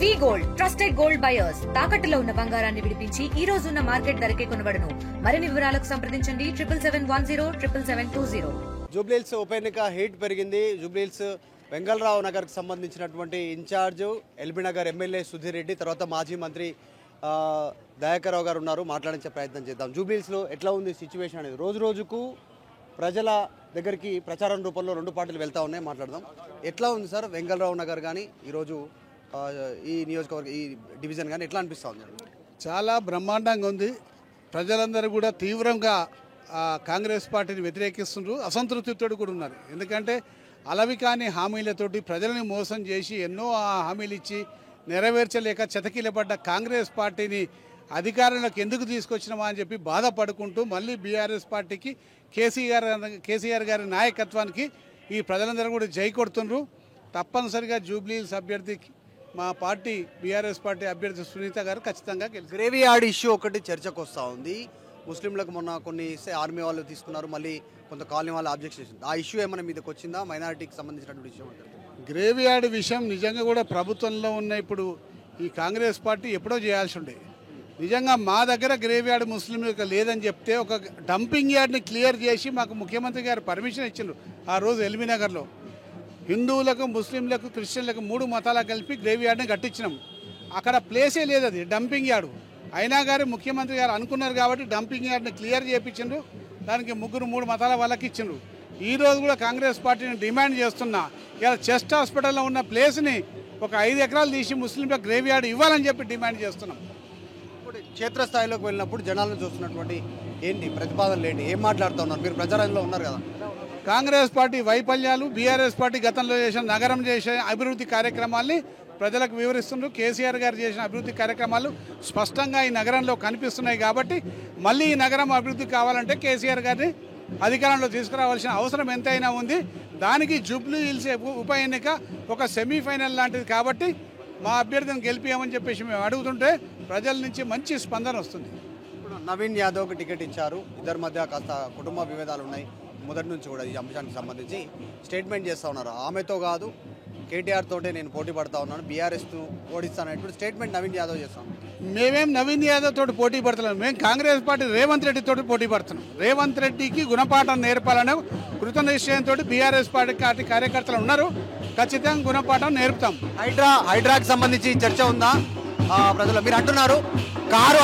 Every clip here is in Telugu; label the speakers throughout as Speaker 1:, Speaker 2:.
Speaker 1: వి గోల్డ్ ట్రస్టెడ్ గోల్డ్ బయర్స్ తాకట్టులో ఉన్న బంగారాన్ని విడిపించి ఈ రోజు ఉన్న మార్కెట్ ధరకే కొనబడును. మరిన్ని వివరాలకు సంప్రదించండి 77107720.
Speaker 2: జూబ్లీహిల్స్ ఉప ఎన్నిక హీట్ పెరిగింది. జూబ్లీహిల్స్ వెంగళరావు నగర్ కి సంబంధించినటువంటి incharge LB Nagar MLA Sudheer Reddy, తర్వాత మాజీ మంత్రి దయాకర్ రావు గారు ఉన్నారు. మాట్లాడించే ప్రయత్నం చేద్దాం. జూబ్లీహిల్స్లో ఎట్లా ఉంది సిచ్యువేషన్ అనేది? రోజు రోజుకు ప్రజల దగ్గరికి ప్రచారం రూపంలో రెండు పార్టీలు వెళ్తూ ఉన్నాయి. మాట్లాడదాం. ఎట్లా ఉంది సార్ వెంగళరావు నగర్ కానీ ఈరోజు ఈ నియోజకవర్గ ఈ డివిజన్ కానీ ఎట్లా అనిపిస్తూ ఉంది?
Speaker 3: చాలా బ్రహ్మాండంగా ఉంది. ప్రజలందరూ కూడా తీవ్రంగా కాంగ్రెస్ పార్టీని వ్యతిరేకిస్తున్నారు, అసంతృప్తితో కూడా ఉన్నారు. ఎందుకంటే అలవి కాని హామీలతోటి ప్రజలని మోసం చేసి ఎన్నో హామీలు ఇచ్చి నెరవేర్చలేక చతకీలపడ్డ కాంగ్రెస్ పార్టీని అధికారంలోకి ఎందుకు తీసుకొచ్చినామా అని చెప్పి బాధపడుకుంటూ మళ్ళీ బీఆర్ఎస్ పార్టీకి కేసీఆర్ గారి నాయకత్వానికి ఈ ప్రజలందరూ కూడా జై కొడుతున్నారు. తప్పనిసరిగా జూబ్లీహిల్స్ అభ్యర్థికి మా పార్టీ బీఆర్ఎస్ పార్టీ అభ్యర్థి సునీత గారు ఖచ్చితంగా గెలుస్తారు.
Speaker 2: గ్రేవీ యార్డ్ ఇష్యూ ఒకటి చర్చకు వస్తూ ఉంది. ముస్లింలకు మొన్న కొన్ని ఆర్మీ వాళ్ళు తీసుకున్నారు, మళ్ళీ కొంత కాలనీ వాళ్ళు ఆబ్జెక్ట్ చేసింది. ఆ ఇష్యూ ఏమైనా మీదకి వచ్చిందా? మైనారిటీకి సంబంధించినటువంటి ఇష్యూ ఉంటుంది.
Speaker 3: గ్రేవీ యార్డ్ విషయం నిజంగా కూడా ప్రభుత్వంలో ఉన్న ఇప్పుడు ఈ కాంగ్రెస్ పార్టీ ఎప్పుడో చేయాల్సి ఉండే. నిజంగా మా దగ్గర గ్రేవీ యార్డ్ ముస్లింలకు లేదని చెప్తే ఒక డంపింగ్ యార్డ్ని క్లియర్ చేసి మాకు ముఖ్యమంత్రి గారు పర్మిషన్ ఇచ్చిండ్రు. ఆ రోజు ఎల్బీ నగర్లో హిందువులకు, ముస్లింలకు, క్రిస్టియన్లకు 3 మతాలకు కలిపి గ్రేవీ యార్డ్ని కట్టించినాం. అక్కడ ప్లేసే లేదు, అది డంపింగ్ యార్డు. అయినా గారు ముఖ్యమంత్రి గారు అనుకున్నారు కాబట్టి డంపింగ్ యార్డ్ని క్లియర్ చేయించిండ్రు. దానికి 3 మతాల వాళ్ళకి ఇచ్చిండ్రు. ఈరోజు కూడా కాంగ్రెస్ పార్టీని డిమాండ్ చేస్తున్నా, ఇలా చెస్ట్ హాస్పిటల్లో ఉన్న ప్లేస్ని ఒక 5 ఎకరాలు తీసి ముస్లింలకు గ్రేవీ యార్డ్ ఇవ్వాలని చెప్పి డిమాండ్ చేస్తున్నాం.
Speaker 2: ఇప్పుడు క్షేత్రస్థాయిలోకి వెళ్ళినప్పుడు జనాలను చూస్తున్నటువంటి ఏంటి ప్రతిపాదనలు ఏంటి, ఏం మాట్లాడుతూ ఉన్నారు? మీరు ప్రచారంలో ఉన్నారు కదా.
Speaker 3: కాంగ్రెస్ పార్టీ వైఫల్యాలు, బీఆర్ఎస్ పార్టీ గతంలో చేసిన నగరం చేసే అభివృద్ధి కార్యక్రమాల్ని ప్రజలకు వివరిస్తున్నారు. కేసీఆర్ గారు చేసిన అభివృద్ధి కార్యక్రమాలు స్పష్టంగా ఈ నగరంలో కనిపిస్తున్నాయి. కాబట్టి మళ్ళీ ఈ నగరం అభివృద్ధి కావాలంటే కేసీఆర్ గారిని అధికారంలో తీసుకురావాల్సిన అవసరం ఎంతైనా ఉంది. దానికి జూబ్లీహిల్స్ ఉప ఎన్నిక ఒక సెమీఫైనల్ లాంటిది. కాబట్టి మా అభ్యర్థిని గెలిపియమని చెప్పేసి మేము అడుగుతుంటే ప్రజల నుంచి మంచి స్పందన వస్తుంది.
Speaker 2: ఇప్పుడు నవీన్ యాదవ్కి టికెట్ ఇచ్చారు. ఇద్దరి మధ్య కాస్త కుటుంబ విభేదాలు ఉన్నాయి మొదటి నుంచి కూడా. ఈ అంశానికి సంబంధించి స్టేట్మెంట్ చేస్తూ ఉన్నారు. ఆమెతో కాదు కేటీఆర్ తోటే నేను పోటీ పడతా ఉన్నాను, బీఆర్ఎస్ను ఓడిస్తాను స్టేట్మెంట్ నవీన్ యాదవ్ చేస్తాం. మేమేం నవీన్ యాదవ్ తోటి పోటీ పడుతున్నాం, మేము కాంగ్రెస్ పార్టీ రేవంత్ రెడ్డి తోటి పోటీ పడుతున్నాం. రేవంత్ రెడ్డికి గుణపాఠం నేర్పాలనే కృత నిశ్చయంతో బీఆర్ఎస్ పార్టీ కార్యకర్తలు ఉన్నారు. ఖచ్చితంగా గుణపాఠం నేర్పుతాం. హైడ్రాకి సంబంధించి చర్చ ఉందా ప్రజలు? మీరు అంటున్నారు కారు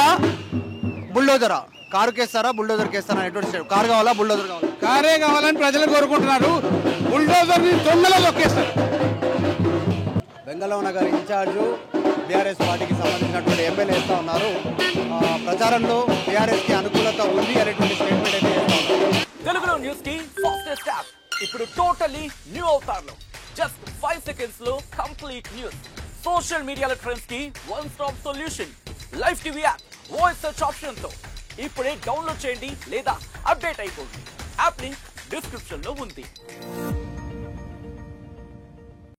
Speaker 2: బుల్డోజరా, కారు కేస్తారా బుల్డోజర్ కేస్తారా అనేటువంటి కారు కావాలా బుల్డోజర్ కావాలా?
Speaker 3: కారే కావాలని ప్రజలు కోరుకుంటున్నారు. బుల్డోజర్ని తొందరలో లొక్కేస్తారు.
Speaker 2: వెంగళరావు నగర్ ఇన్ఛార్జు బీఆర్ఎస్ పార్టీకి సంబంధించినటువంటి ఎమ్మెల్యే ఇస్తూ ఉన్నారు. ప్రచారంలో బీఆర్ఎస్కి అనుకూలత ఉంది అనేటువంటి స్టేట్మెంట్ అయితే చేస్తూ ఉన్నారు.
Speaker 4: తెలుగులో న్యూస్ కి ఫాస్టెస్ట్ యాప్ ఇప్పుడు టోటల్లీ న్యూ అవతార్లో జస్ట్ 5 సెకండ్స్ లో కంప్లీట్ న్యూస్. సోషల్ మీడియాలో ట్రెండ్స్ కి one stop solution. Live TV app voice search option తో ఇప్పుడే డౌన్లోడ్ చేయండి లేదా అప్డేట్ అయిపోండి. యాప్ లింక్ డిస్క్రిప్షన్ లో ఉంది.